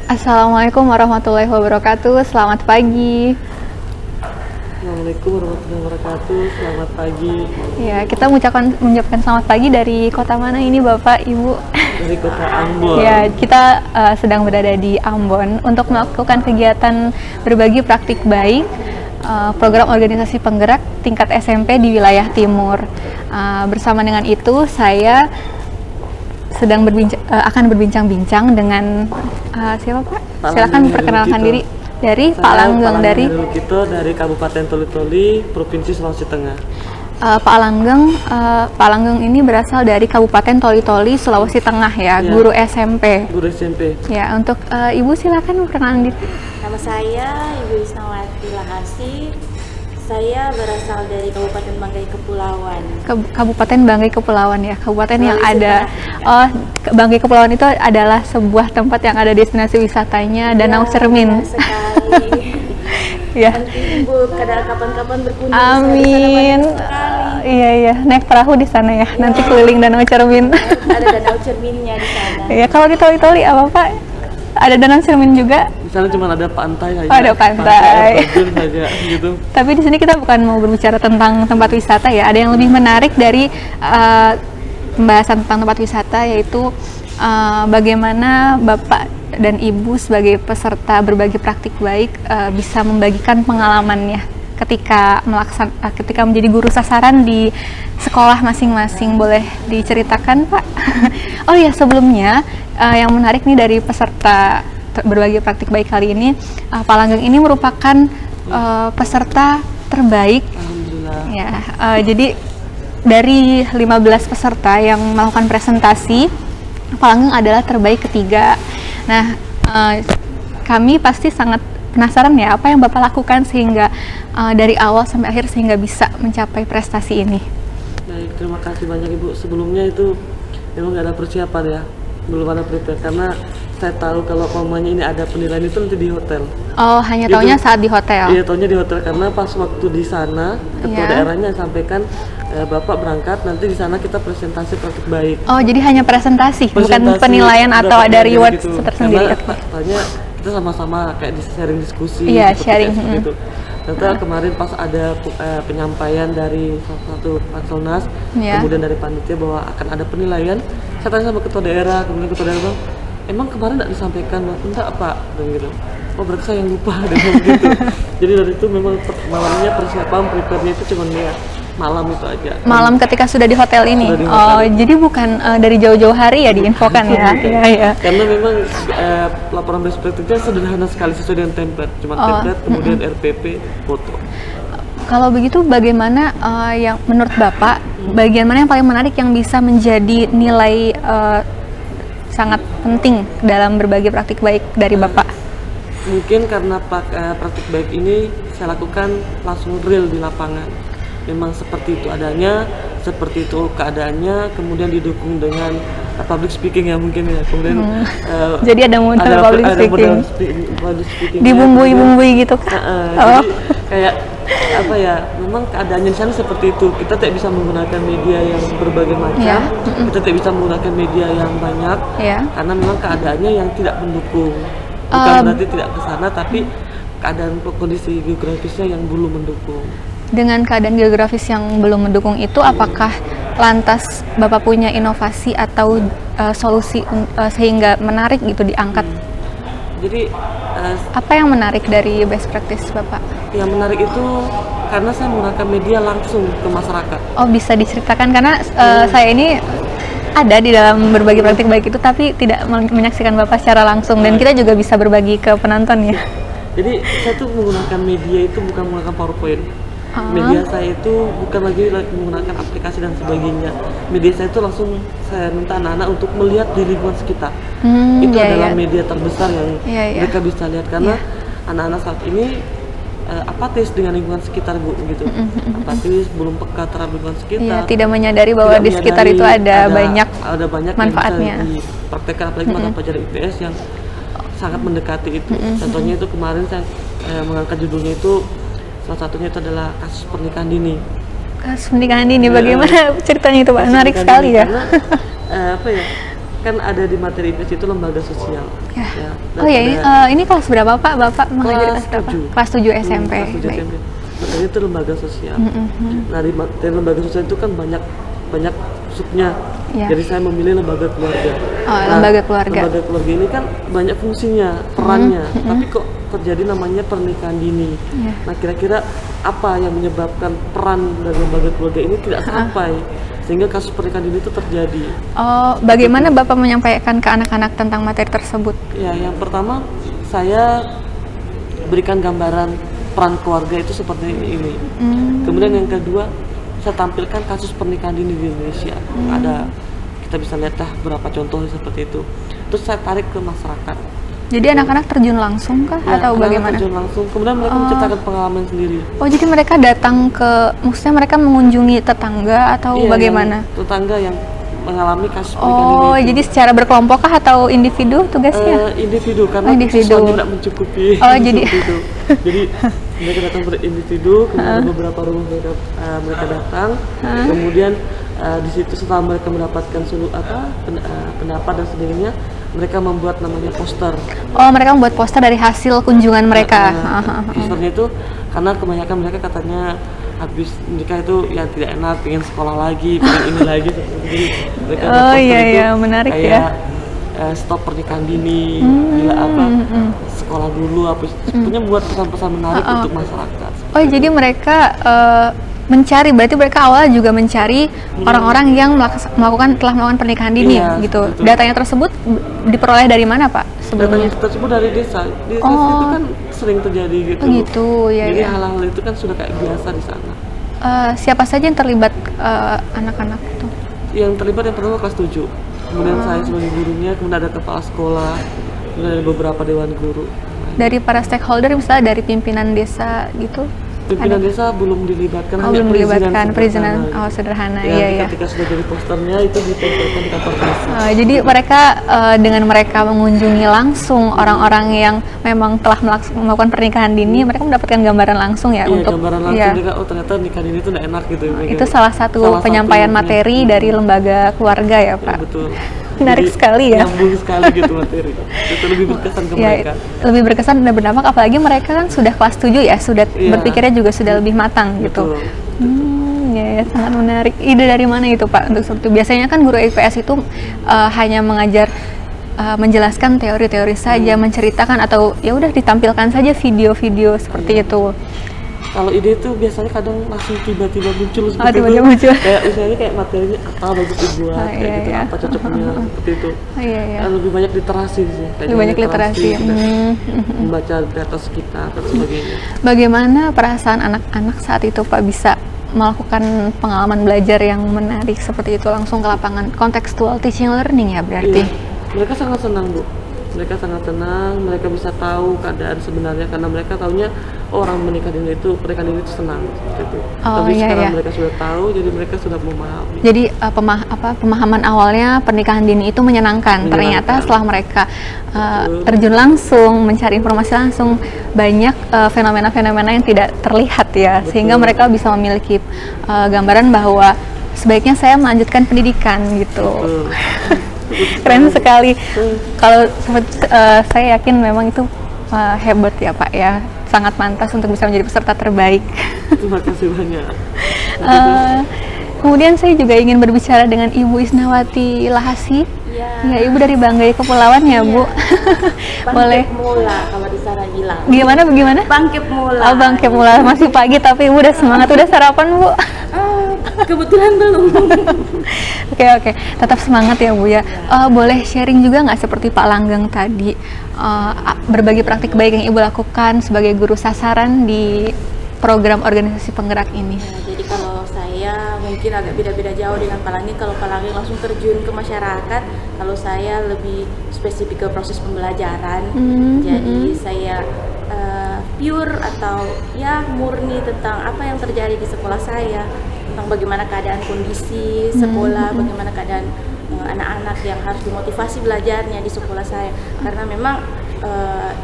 Assalamualaikum warahmatullahi wabarakatuh. Selamat pagi. Assalamualaikum warahmatullahi wabarakatuh. Selamat pagi. Ya, kita mengucapkan selamat pagi dari kota mana ini, Bapak, Ibu? Dari kota Ambon. Ya, kita sedang berada di Ambon untuk melakukan kegiatan berbagi praktik baik program organisasi penggerak tingkat SMP di wilayah Timur. Bersama dengan itu, saya sedang akan berbincang-bincang dengan siapa, Pak? Silakan perkenalkan diri. Dari Pak Langgeng dari Kabupaten Toli-Toli, Provinsi Sulawesi Tengah. Pak Langgeng ini berasal dari Kabupaten Toli-Toli, Sulawesi Tengah ya, guru SMP. Guru SMP. Ya, untuk Ibu silakan perkenalan diri. Nama saya Ibu Isnawati Lahasi. Saya berasal dari Kabupaten Banggai Kepulauan. Kabupaten Banggai Kepulauan ya, kabupaten yang ada. Tengah. Banggai Kepulauan itu adalah sebuah tempat yang ada destinasi wisatanya Danau Cermin. Sekali. Ya. Nanti Ibu kapan-kapan berkunjung. Amin. Iya, naik perahu di sana ya. Nanti keliling Danau Cermin. Ada Danau Cerminnya di sana. Ya, kalau di Toli-Toli apa, Pak? Ada Danau Cermin juga? Di sana cuma ada pantai saja. Oh, ada pantai. Saja gitu. Tapi di sini kita bukan mau berbicara tentang tempat wisata ya. Ada yang lebih menarik dari pembahasan tentang tempat wisata, yaitu bagaimana Bapak dan Ibu sebagai peserta berbagi praktik baik bisa membagikan pengalamannya ketika menjadi guru sasaran di sekolah masing-masing. Boleh diceritakan, Pak? Oh ya, sebelumnya yang menarik nih dari peserta berbagi praktik baik kali ini, Pak Langgeng ini merupakan peserta terbaik. Alhamdulillah. Ya, jadi dari 15 peserta yang melakukan presentasi, Pak Langgeng adalah terbaik ketiga. Nah, kami pasti sangat penasaran ya, apa yang Bapak lakukan sehingga dari awal sampai akhir sehingga bisa mencapai prestasi ini. Baik, terima kasih banyak Ibu. Sebelumnya itu memang nggak ada persiapan ya, belum ada prepare, karena saya tahu kalau mamanya ini ada penilaian itu nanti di hotel. Oh, hanya Gitu. taunya saat di hotel? Iya, taunya di hotel, karena pas waktu di sana ketua daerahnya sampaikan Bapak berangkat, nanti di sana kita presentasi praktik baik. Oh, jadi hanya presentasi bukan penilaian atau ada reward gitu. tersendiri? Karena tanya kita sama-sama kayak sharing diskusi. Iya, seperti sharing. Itu. Ternyata kemarin pas ada penyampaian dari salah satu Panselnas, kemudian dari panitia bahwa akan ada penilaian, saya tanya sama ketua daerah, kemudian ketua daerah bilang, emang kemarin tidak disampaikan? Enggak, Pak, dan gitu. Oh, berarti saya yang lupa, dan gitu. Jadi dari itu memang malamnya persiapan prepare-nya itu cuma malam itu aja. Malam ketika sudah di hotel ini? Sudah di hotel. Oh, jadi bukan dari jauh-jauh hari ya diinfokan ya? Iya. Karena memang laporan best practice-nya sederhana sekali sesuai dengan template. Cuma template, kemudian RPP, foto. Kalau begitu bagaimana yang menurut Bapak, bagian mana yang paling menarik yang bisa menjadi nilai sangat penting dalam berbagi praktik baik dari Bapak? Mungkin karena praktik baik ini saya lakukan langsung real di lapangan. Memang seperti itu adanya, seperti itu keadaannya, kemudian didukung dengan public speaking ya mungkin ya. Kemudian jadi ada modal public speaking. Dibumbui-bumbui gitu kan? Jadi kayak apa ya? Memang keadaannya di sana seperti itu. Kita tidak bisa menggunakan media yang berbagai macam. Kita tidak bisa menggunakan media yang banyak. Karena memang keadaannya yang tidak mendukung. Bukan berarti tidak ke sana, tapi keadaan kondisi geografisnya yang belum mendukung. Dengan keadaan geografis yang belum mendukung itu, apakah lantas Bapak punya inovasi atau solusi sehingga menarik gitu diangkat? Jadi apa yang menarik dari best practice Bapak? Yang menarik itu karena saya menggunakan media langsung ke masyarakat. Oh, bisa diceritakan karena saya ini ada di dalam berbagi praktik baik itu, tapi tidak menyaksikan Bapak secara langsung, dan kita juga bisa berbagi ke penonton ya. Jadi saya tuh menggunakan media itu bukan menggunakan PowerPoint. Media saya itu bukan lagi menggunakan aplikasi dan sebagainya. Media saya itu langsung saya minta anak-anak untuk melihat di lingkungan sekitar. Itu adalah media terbesar yang mereka bisa lihat, karena anak-anak saat ini apatis dengan lingkungan sekitar, Bu, gitu. Apatis, belum peka terhadap lingkungan sekitar. Tidak menyadari bahwa di sekitar itu ada banyak manfaatnya. Yang bisa dipraktekkan, apalagi mata pelajaran IPS yang sangat mendekati itu. Contohnya itu kemarin saya mengangkat judulnya itu, salah satunya itu adalah kasus pernikahan dini. Kasus pernikahan dini, bagaimana ceritanya itu, Pak? Menarik sekali ya. Karena apa ya? kan ada di materi IPS itu lembaga sosial. Ya. Ya, Oh ya, ini kelas berapa Pak? Bapak mengajar Kelas kelas berapa? 7. Kelas 7 SMP. Kelas 7 Baik. SMP. Materi itu lembaga sosial. Nah di materi lembaga sosial itu kan banyak subnya. Ya. Jadi saya memilih lembaga keluarga. Oh, lembaga keluarga. Lembaga keluarga ini kan banyak fungsinya, perannya. Tapi kok terjadi namanya pernikahan dini. Iya. Nah kira-kira apa yang menyebabkan peran dari lembaga keluarga ini tidak sampai sehingga kasus pernikahan dini itu terjadi? Oh, bagaimana Bapak menyampaikan ke anak-anak tentang materi tersebut? Ya, yang pertama saya berikan gambaran peran keluarga itu seperti ini. Kemudian yang kedua, saya tampilkan kasus pernikahan dini di Indonesia. Ada, kita bisa lihat berapa contoh seperti itu. Terus saya tarik ke masyarakat. Jadi anak-anak terjun langsung kah Ya, atau anak-anak bagaimana? terjun langsung. Kemudian mereka menceritakan pengalaman sendiri. Oh, jadi mereka datang maksudnya mereka mengunjungi tetangga atau Iya, bagaimana? yang tetangga yang mengalami kasus pernikahan Oh, dini itu. jadi secara berkelompok kah atau individu tugasnya? Individu karena Individu. siswanya tidak mencukupi. Oh, jadi seperti itu. Jadi mereka datang berindividu, kemudian ada beberapa rumah mereka datang, kemudian di situ setelah mereka mendapatkan pendapat dan sebagainya, mereka membuat namanya poster. Oh, mereka membuat poster dari hasil kunjungan mereka. Posternya itu karena kebanyakan mereka katanya habis nikah itu ya tidak enak, pengen sekolah lagi, pengen ini lagi seperti itu. Mereka buat Oh poster iya itu iya, menarik kayak, ya. Stop pernikahan dini, gila sekolah dulu, punya buat pesan-pesan menarik untuk masyarakat. Oh, jadi mereka mencari, berarti mereka awalnya juga mencari orang-orang yang telah melakukan pernikahan dini Iya, gitu. betul. Datanya tersebut diperoleh dari mana Pak sebelumnya? Datanya tersebut dari desa. Di desa itu kan sering terjadi gitu. Oh gitu, ya Jadi ya. hal-hal itu kan sudah kayak biasa di sana. Siapa saja yang terlibat anak-anak itu? Yang terlibat yang pertama kelas 7. Kemudian saya sebagai gurunya, kemudian ada kepala sekolah, kemudian ada beberapa dewan guru. Dari para stakeholder, misalnya dari pimpinan desa gitu? Pimpinan desa belum dilibatkan, Oh, hanya belum dilibatkan, perizinan sederhana. sederhana, Ya, iya nanti ya. ketika sudah jadi posternya itu ditempelkan di kantor desa. Jadi mereka dengan mereka mengunjungi langsung orang-orang yang memang telah melakukan pernikahan dini, mereka mendapatkan gambaran langsung ya Iya, untuk gambaran langsung ya. mereka, oh ternyata nikah ini tuh nggak enak gitu. Itu salah satu penyampaian materi dari lembaga keluarga ya Pak. Betul. Menarik Jadi, sekali ya. Nyambung sekali gitu materi. Itu lebih berkesan ke Ya, mereka. lebih berkesan dan berdampak, apalagi mereka kan sudah kelas 7 ya, sudah Iya. berpikirnya juga sudah lebih matang gitu. Betul. Ya, sangat menarik. Ide dari mana itu Pak untuk seperti itu? Biasanya kan guru IPS itu hanya mengajar menjelaskan teori-teori saja, menceritakan atau ya udah ditampilkan saja video-video seperti itu. Kalau ide itu biasanya kadang langsung tiba-tiba muncul seperti tiba-tiba itu. muncul. Kayak misalnya kayak materinya apa bagus dibuat, kayak iya, gitu, iya. apa cocoknya seperti itu. Iya ya. Lebih banyak literasi sih. Lebih banyak literasi. kita membaca data sekitar dan sebagainya. Bagaimana perasaan anak-anak saat itu Pak bisa melakukan pengalaman belajar yang menarik seperti itu langsung ke lapangan, contextual teaching learning ya berarti? Iya. Mereka sangat senang Bu. Mereka sangat tenang, mereka bisa tahu keadaan sebenarnya karena mereka tahunya orang menikah dini itu pernikahan dini itu senang gitu. Oh, Tapi iya, sekarang iya. mereka sudah tahu, jadi mereka sudah memahami. Jadi pemahaman awalnya pernikahan dini itu menyenangkan. Ternyata setelah mereka terjun langsung, mencari informasi langsung, banyak fenomena-fenomena yang tidak terlihat ya, sehingga mereka bisa memiliki gambaran bahwa sebaiknya saya melanjutkan pendidikan gitu. Keren sekali. Kalau saya yakin memang itu hebat ya Pak ya, sangat pantas untuk bisa menjadi peserta terbaik. Terima kasih banyak. Kemudian saya juga ingin berbicara dengan Ibu Isnawati Lahasi. Ya, Ibu dari Banggai Kepulauan ya Bu. Boleh. Bangkep mula kalau di sana bilang. Bagaimana? Bangkep mula. Oh, Bangkep mula, masih pagi tapi Ibu udah semangat, udah sarapan Bu. Kebetulan belum. Oke, tetap semangat ya Bu ya. Boleh sharing juga nggak seperti Pak Langgang tadi, berbagi praktik baik yang Ibu lakukan sebagai guru sasaran di program organisasi penggerak ini? Ya, jadi kalau saya mungkin agak beda-beda jauh dengan Pak Langgi. Kalau Pak Langgi langsung terjun ke masyarakat, kalau saya lebih spesifik ke proses pembelajaran. Jadi saya pure atau ya murni tentang apa yang terjadi di sekolah saya, tentang bagaimana keadaan kondisi sekolah, bagaimana keadaan anak-anak yang harus dimotivasi belajarnya di sekolah saya. Karena memang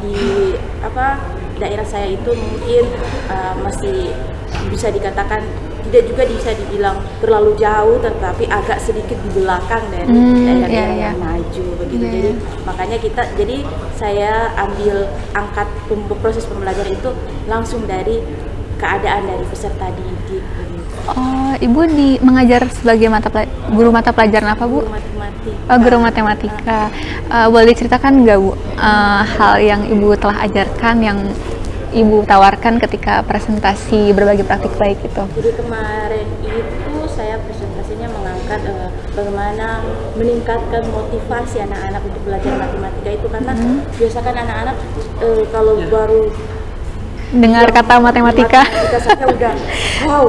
di daerah saya itu mungkin masih bisa dikatakan tidak juga bisa dibilang terlalu jauh, tetapi agak sedikit di belakang dari daerah-daerah yang maju begitu. Jadi makanya saya ambil angkat proses pembelajaran itu langsung dari keadaan dari peserta didik. Oh, Ibu mengajar sebagai guru mata pelajaran apa, Bu? Guru matematika. Oh, guru matematika. Boleh diceritakan nggak, Bu, hal yang Ibu telah ajarkan yang Ibu tawarkan ketika presentasi berbagi praktik baik itu? Jadi kemarin itu saya presentasinya mengangkat bagaimana meningkatkan motivasi anak-anak untuk belajar matematika itu, karena biasakan anak-anak kalau baru dengar kata matematika saja udah wow,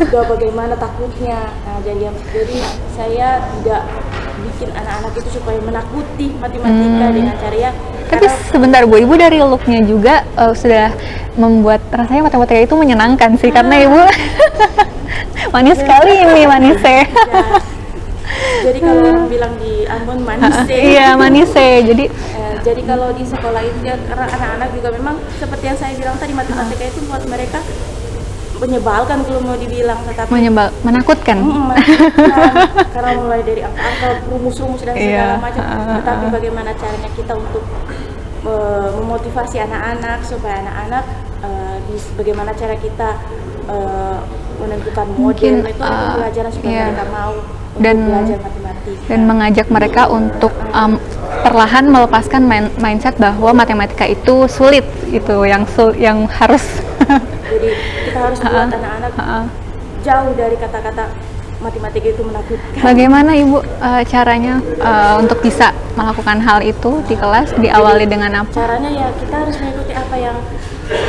udah bagaimana takutnya. Nah, jadi saya tidak bikin anak-anak itu supaya menakuti matematika dengan cara ya. Tapi sebentar, Bu, Ibu dari looknya juga sudah membuat rasanya matematika itu menyenangkan sih, karena Ibu manis sekali ini manisnya. Jadi kalau orang bilang di Ambon manise. Iya, manise. Jadi kalau di sekolah itu ya, karena anak-anak juga memang seperti yang saya bilang tadi, matematika itu buat mereka menyebalkan kalau mau dibilang, tetapi menakutkan. Karena mulai dari angka-angka, rumus-rumus dan segala macam. Tetapi bagaimana caranya kita untuk memotivasi anak-anak supaya anak-anak bagaimana cara kita menentukan model itu pelajaran supaya mereka mau belajar matematika dan mengajak mereka untuk perlahan melepaskan mindset bahwa matematika itu sulit, itu yang harus. Jadi kita harus buat anak-anak jauh dari kata-kata matematika itu menakutkan. Bagaimana Ibu caranya untuk bisa melakukan hal itu di kelas? Diawali dengan apa? Caranya ya kita harus mengikuti apa yang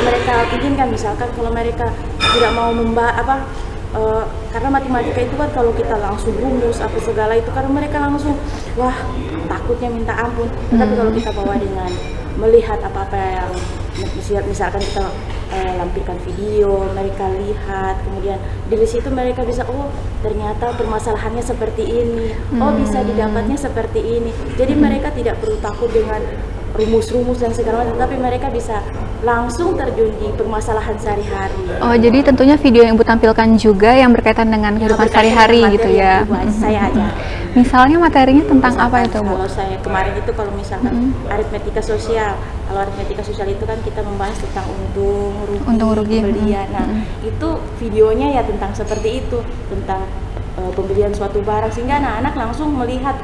mereka inginkan. Misalkan kalau mereka tidak mau karena matematika itu kan kalau kita langsung rumus apa segala itu, karena mereka langsung wah takutnya minta ampun. Tapi kalau kita bawa dengan melihat apa-apa yang misalkan kita lampirkan video, mereka lihat, kemudian dari situ mereka bisa ternyata permasalahannya seperti ini, bisa didapatnya seperti ini. Jadi mereka tidak perlu takut dengan rumus-rumus dan segala macam, tapi mereka bisa langsung terjun di permasalahan sehari-hari. Oh, jadi tentunya video yang Ibu tampilkan juga yang berkaitan dengan kehidupan sehari-hari gitu ya? Saya aja. Misalnya materinya tentang apa itu, Bu? Kalau saya kemarin itu kalau misalkan aritmetika sosial, kalau aritmetika sosial itu kan kita membahas tentang untung rugi, pembelian. Nah, itu videonya ya tentang seperti itu, tentang pembelian suatu barang, sehingga anak-anak langsung melihat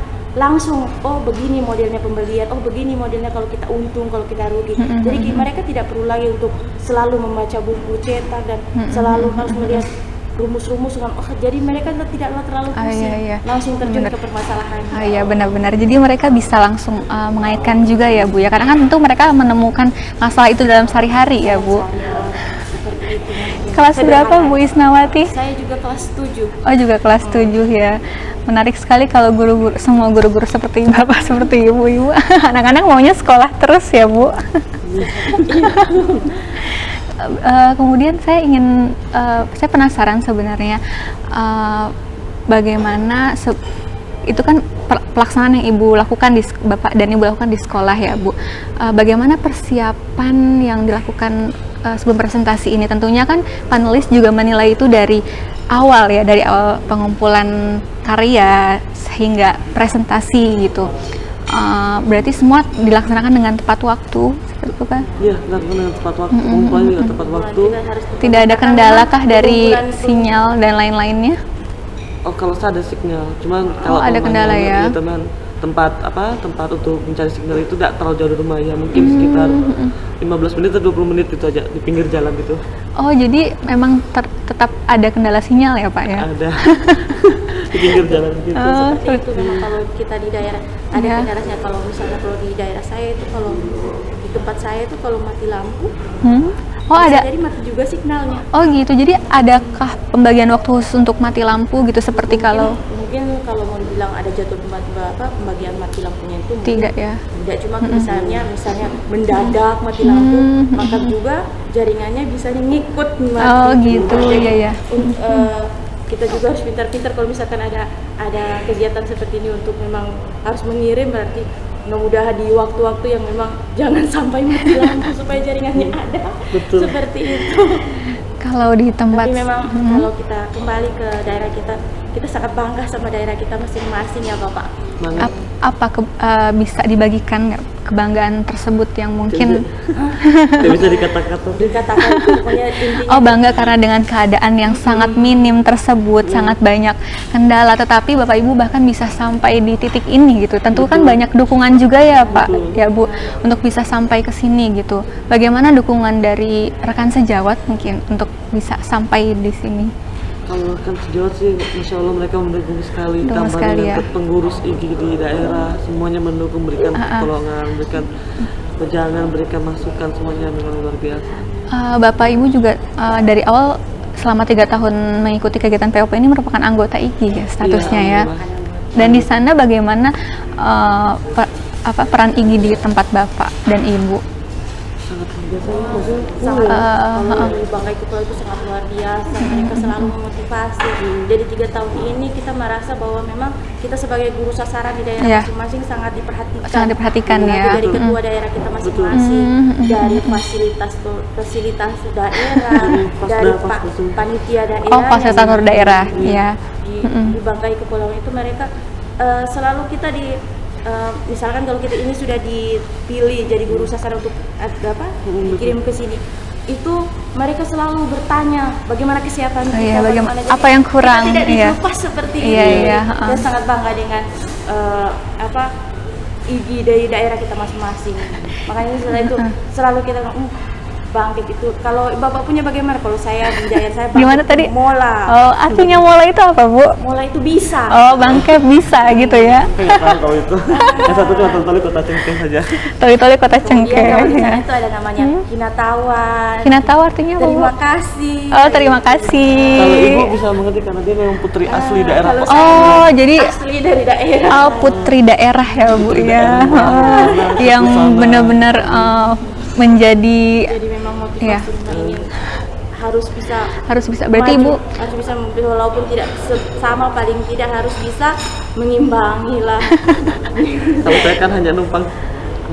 begini modelnya pembelian, begini modelnya kalau kita untung, kalau kita rugi. Jadi mereka tidak perlu lagi untuk selalu membaca buku cetak dan selalu harus melihat rumus-rumus kan. Jadi mereka tidak terlalu pusing, langsung terjun ke permasalahan. Iya, benar-benar. Jadi mereka bisa langsung mengaitkan juga ya, Bu ya. Karena kan tentu mereka menemukan masalah itu dalam sehari-hari ya, Bu. Seperti itu. Kelas berapa, Bu Isnawati? Saya juga kelas 7. Oh, juga kelas 7 ya. Menarik sekali kalau semua guru-guru seperti Bapak, seperti Ibu-ibu. Anak-anak maunya sekolah terus ya, Bu. Kemudian saya penasaran sebenarnya bagaimana itu kan pelaksanaan yang Ibu lakukan Bapak dan Ibu lakukan di sekolah ya, Bu. Bagaimana persiapan yang dilakukan sebelum presentasi ini? Tentunya kan panelis juga menilai itu dari awal pengumpulan karya hingga presentasi gitu. Berarti semua dilaksanakan dengan tepat waktu, seperti itu kan? Iya, dilakukan dengan tepat waktu, pengumpulan juga tepat waktu. Tidak ada kendala kah dari sinyal dan lain-lainnya? Oh, kalau saya ada sinyal, cuman kalau ada kendala ya? Tempat untuk mencari sinyal itu tidak terlalu jauh dari rumah ya, mungkin sekitar 15 menit atau 20 menit itu aja di pinggir jalan gitu. Oh, jadi memang tetap ada kendala sinyal ya, Pak ya? Ada. Di pinggir jalan gitu. Seperti itu memang kalau kita di daerah ada kendalanya. Kalau misalnya kalau di daerah saya itu, kalau di tempat saya itu kalau mati lampu jadi mati juga signalnya. Oh gitu, jadi adakah pembagian waktu khusus untuk mati lampu gitu, seperti mungkin kalau mau dibilang ada jadwal pembagian mati lampunya itu tidak ya? Tidak, cuma misalnya mendadak mati lampu, maka juga jaringannya bisa ngikut mati. Oh gitu, iya. Kita juga harus pintar-pintar kalau misalkan ada kegiatan seperti ini untuk memang harus mengirim, berarti mudah-mudahan di waktu-waktu yang memang jangan sampai mati lampu supaya jaringannya ada. Betul. Seperti itu. Kalau di tempat Tapi memang kalau kita kembali ke daerah kita, kita sangat bangga sama daerah kita masing-masing ya Bapak. Banget. apa bisa dibagikan nggak kebanggaan tersebut yang mungkin Tidak bisa dikatakan. Dikatakan pokoknya intinya oh bangga karena dengan keadaan yang sangat minim tersebut, sangat banyak kendala, tetapi Bapak Ibu bahkan bisa sampai di titik ini gitu. Tentu kan banyak dukungan juga ya Pak, ya Bu, untuk bisa sampai ke sini gitu. Bagaimana dukungan dari rekan sejawat mungkin untuk bisa sampai di sini? Kalau rekan sejawat sih, Masya Allah mereka mendukung sekali. Mendukung Tambah sekali, dengan ya. pengurus IG di daerah, semuanya mendukung, berikan pertolongan, berikan wejangan, berikan masukan, semuanya memang luar biasa. Bapak Ibu juga dari awal selama 3 tahun mengikuti kegiatan POP ini merupakan anggota IG ya statusnya ya. Alhamdulillah. Dan di sana bagaimana peran IG di tempat Bapak dan Ibu? Sangat luar biasa, maksudnya sangat kalau di Bangkai Kepulauan itu sangat luar biasa. Mereka selalu memotivasi. Jadi 3 tahun ini kita merasa bahwa memang kita sebagai guru sasaran di daerah Iya. masing-masing sangat diperhatikan. Sangat diperhatikan ya. Dari ketua daerah kita masing-masing, dari fasilitas daerah, dari panitia daerah. Oh, fasilitator daerah, ya. Di Bangkai Kepulauan itu mereka selalu kita misalkan kalau kita ini sudah dipilih jadi guru sasaran untuk dikirim ke sini, itu mereka selalu bertanya bagaimana kesiapan kita, iya, bagaimana jadi apa yang kurang, kita tidak iya. dilepas seperti Iya, ini. iya, Kita sangat bangga dengan IG dari daerah kita masing-masing. Makanya setelah itu selalu kita bangkit itu. Kalau Bapak punya bagaimana? Kalau saya di daerah saya bangkit Gimana tadi? mola. Oh, artinya mola itu apa Bu? Mola itu bisa. Oh, bangke bisa gitu ya. Saya nggak tahu kalau itu. Yang satu cuma toli kota Cengkeh saja. Toli-toli kota Cengkeh. Kemudian kalau di sana itu ada namanya Kinatawan. Kinatawa artinya apa Bu? Terima kasih. Oh, terima kasih. Kalau ibu bisa mengerti karena dia memang putri asli daerah. Kalau Oh, jadi asli dari daerah. oh, putri daerah ya Bu ya. Oh, yang benar-benar menjadi Jadi memang motivasi Iya. rumah ini harus bisa berarti maju, Ibu harus bisa walaupun tidak sama, paling tidak harus bisa mengimbangi lah. Kalau saya kan hanya numpang,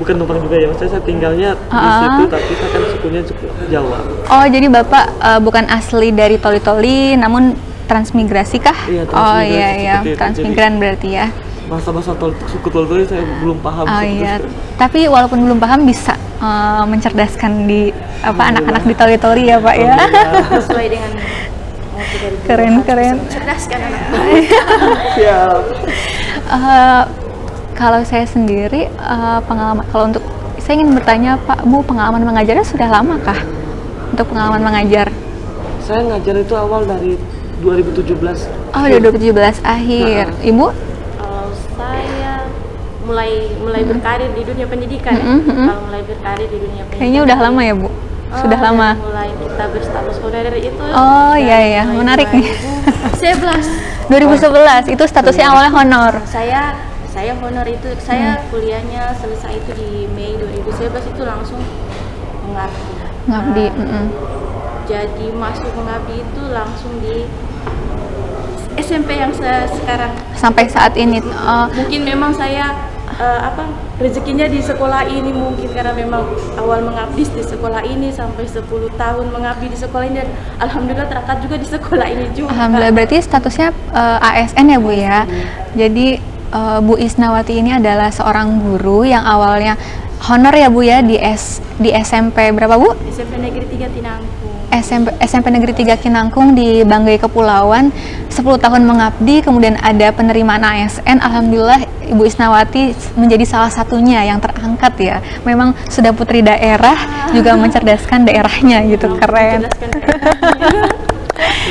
bukan numpang juga ya, maksudnya saya tinggalnya di situ, tapi saya kan sukunya suku Jawa. Oh, jadi Bapak bukan asli dari Toli-Toli namun transmigrasi kah? Iya, Oh transmigrasi iya iya, seperti itu. transmigran berarti ya. Bahasa-bahasa suku Toli saya belum paham. Oh seperti iya, itu. tapi walaupun belum paham bisa mencerdaskan di anak-anak di Toli-Toli ya Pak ya. Sesuai dengan moto dari guru, Keren, harus keren. bisa mencerdaskan anak. Siap. Kalau saya sendiri pengalaman, kalau untuk saya ingin bertanya Pak Bu, pengalaman mengajarnya sudah lama kah? Untuk pengalaman mengajar? Saya ngajar itu awal dari 2017. Oh, udah 2017 akhir. Ibu? Kalau saya mulai berkarir di dunia pendidikan ya. Kalau mulai berkarir di dunia pendidikan. Kayaknya udah lama ya Bu? Sudah dari lama. Mulai kita berstatus honorer itu. Oh dari iya iya, mulai menarik nih. 2011. 2011 itu statusnya awalnya honor. Saya honor itu, saya kuliahnya selesai itu di Mei 2011, itu langsung mengabdi. Ngabdi. Jadi masuk mengabdi itu langsung di SMP yang sekarang. Sampai saat ini. Mungkin memang saya rezekinya di sekolah ini, mungkin karena memang awal mengabdi di sekolah ini sampai 10 tahun mengabdi di sekolah ini, dan alhamdulillah terangkat juga di sekolah ini juga. Alhamdulillah, berarti statusnya ASN ya Bu ya. Jadi Bu Isnawati ini adalah seorang guru yang awalnya honor ya Bu ya di SMP berapa Bu? SMP Negeri 3 Tinangku. SMP Negeri 3 Kinangkung di Banggai Kepulauan, 10 tahun mengabdi, kemudian ada penerimaan ASN. Alhamdulillah Ibu Isnawati menjadi salah satunya yang terangkat ya. Memang sudah putri daerah, juga mencerdaskan daerahnya gitu, keren. Mencerdaskan daerahnya.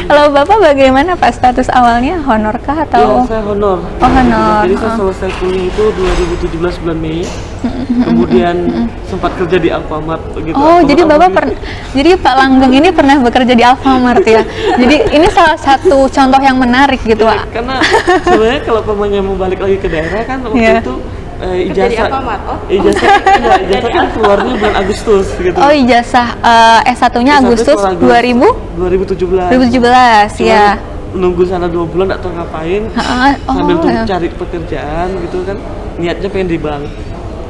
Kalau Bapak bagaimana Pak, status awalnya honor kah Iya, atau? saya honor. Oh, honor. Jadi saya selesai kuliah itu 2017 bulan Mei. Kemudian sempat kerja di Alfamart begitu. Oh, jadi Bapak jadi Pak Langgeng ini pernah bekerja di Alfamart ya. Jadi ini salah satu contoh yang menarik gitu, Ya, Pak. karena sebenarnya kalau pemanya mau balik lagi ke daerah kan waktu Iya. itu Kerja di ijazah Alfamart, oh. ijazah kan keluarnya bulan Agustus gitu. Oh, ijazah S1-nya Agustus 2017 ya. Menunggu sana 2 bulan atau ngapain sambil tuh ya. cari pekerjaan gitu kan, niatnya pengen di bank.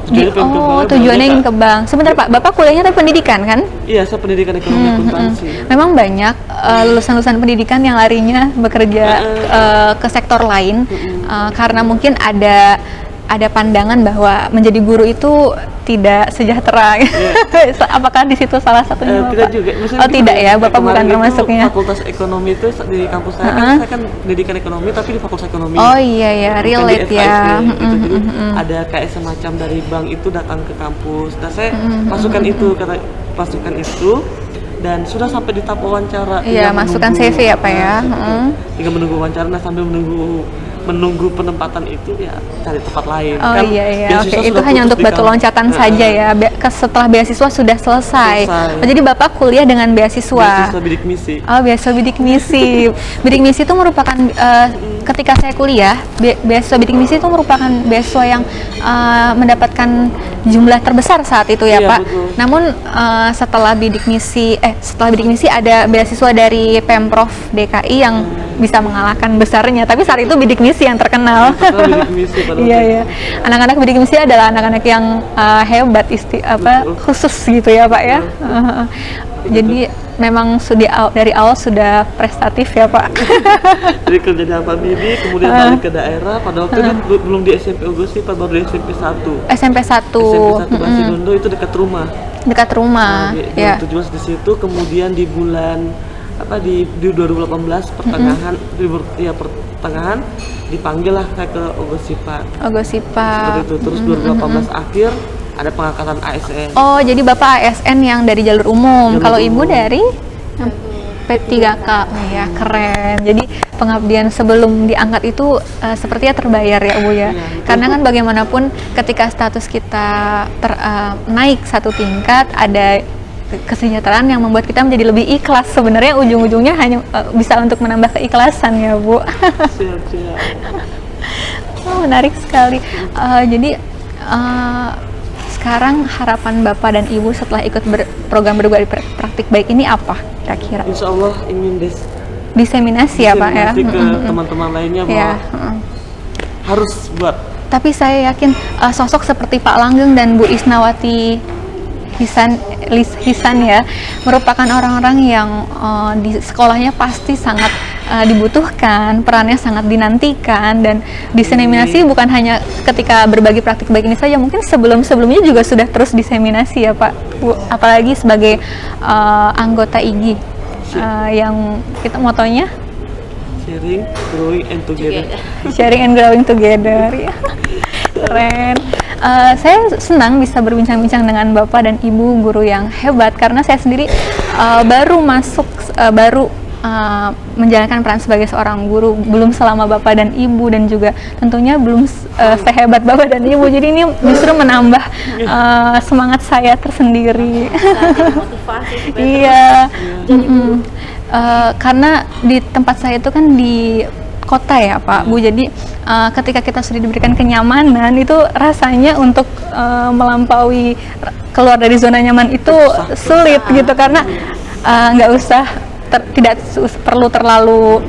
Tujuannya ingin ke bank. Sebentar Pak, Bapak kuliahnya tapi pendidikan kan? Iya, saya pendidikan ekonomi akuntansi. Memang banyak lulusan-lulusan pendidikan yang larinya bekerja ke sektor lain karena mungkin ada pandangan bahwa menjadi guru itu tidak sejahtera. Apakah di situ salah satunya Bapak? Tidak juga. Oh tidak ya, Bapak bukan termasuknya. Fakultas ekonomi itu di kampus saya kan, saya kan pendidikan ekonomi tapi di fakultas ekonomi. Oh iya ya, relate ya. Gitu. Jadi ada kayak semacam dari bank itu datang ke kampus. Nah saya pasukan itu dan sudah sampai di tahap wawancara. Iya, masukkan CV ya Pak ya. Tinggal menunggu wawancara, nah sambil menunggu penempatan itu ya cari tempat lain. Oh kan iya, oke. Itu hanya untuk batu loncatan saja ya. Setelah beasiswa sudah selesai. Oh, jadi Bapak kuliah dengan beasiswa. Beasiswa bidik misi. Oh, beasiswa bidik misi. Bidik misi itu merupakan ketika saya kuliah, beasiswa bidik misi itu merupakan beasiswa yang mendapatkan jumlah terbesar saat itu ya, Iya, Pak. betul. Namun setelah bidik misi ada beasiswa dari Pemprov DKI yang bisa mengalahkan besarnya, tapi saat itu bidik misi yang terkenal. Bidik misi pada Iya ya, anak-anak bidik misi adalah anak-anak yang hebat, khusus gitu ya Pak ya. Jadi memang dari awal sudah prestatif ya Pak. Jadi kerja di Alfa Bidik, kemudian balik ke daerah. Pada waktu itu belum di SMP Ugosi, baru di SMP 1. SMP 1. SMP 1 Basidondo itu dekat rumah. Dekat rumah. Ya. 2017 di situ, kemudian di bulan di 2018 pertengahan pertengahan dipanggil lah saya ke Ogosipa. Seperti itu. Terus 2018 akhir ada pengangkatan ASN. Oh, jadi Bapak ASN yang dari jalur umum. Kalau Ibu dari P3K. Ya, keren. Jadi pengabdian sebelum diangkat itu sepertinya terbayar ya Bu ya. Karena kan bagaimanapun ketika status kita naik satu tingkat, ada kesejahteraan yang membuat kita menjadi lebih ikhlas. Sebenarnya ujung-ujungnya hanya bisa untuk menambah keikhlasan ya Bu. Siap. Oh, menarik sekali. Jadi sekarang harapan Bapak dan Ibu setelah ikut program berbagi praktik baik ini apa kira-kira? Insya Allah ingin diseminasi ya Pak ya. Ke teman-teman lainnya bahwa harus buat. Tapi saya yakin sosok seperti Pak Langgeng dan Bu Isnawati Hisan ya merupakan orang-orang yang di sekolahnya pasti sangat dibutuhkan, perannya sangat dinantikan, dan diseminasi bukan hanya ketika berbagi praktik baik ini saja, mungkin sebelumnya juga sudah terus diseminasi ya Pak Bu, apalagi sebagai anggota IGI yang kita motonya sharing, growing and together. Sharing and growing together ya. Keren. Saya senang bisa berbincang-bincang dengan Bapak dan Ibu guru yang hebat, karena saya sendiri baru menjalankan peran sebagai seorang guru, belum selama Bapak dan Ibu, dan juga tentunya belum sehebat Bapak dan Ibu. Jadi ini justru menambah semangat saya tersendiri. Iya. Karena di tempat saya itu kan di kota ya Pak Bu, jadi ketika kita sudah diberikan kenyamanan itu rasanya untuk melampaui keluar dari zona nyaman itu sulit gitu, karena nggak usah tidak perlu terlalu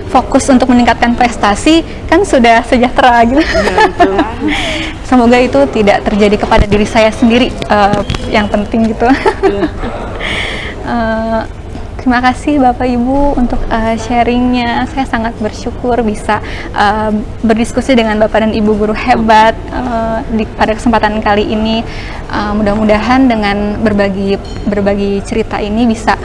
fokus untuk meningkatkan prestasi, kan sudah sejahtera gitu. Semoga itu tidak terjadi kepada diri saya sendiri, yang penting gitu. Terima kasih Bapak Ibu untuk sharingnya. Saya sangat bersyukur bisa berdiskusi dengan Bapak dan Ibu guru hebat pada kesempatan kali ini. Mudah-mudahan dengan berbagi cerita ini bisa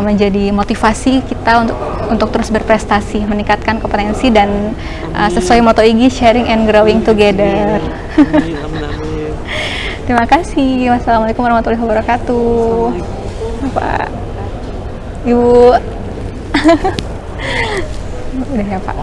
menjadi motivasi kita untuk terus berprestasi, meningkatkan kompetensi, dan sesuai moto IGI, sharing and growing together. Terima kasih. Wassalamualaikum warahmatullahi wabarakatuh. Pak Ibu. Udah ya Pak.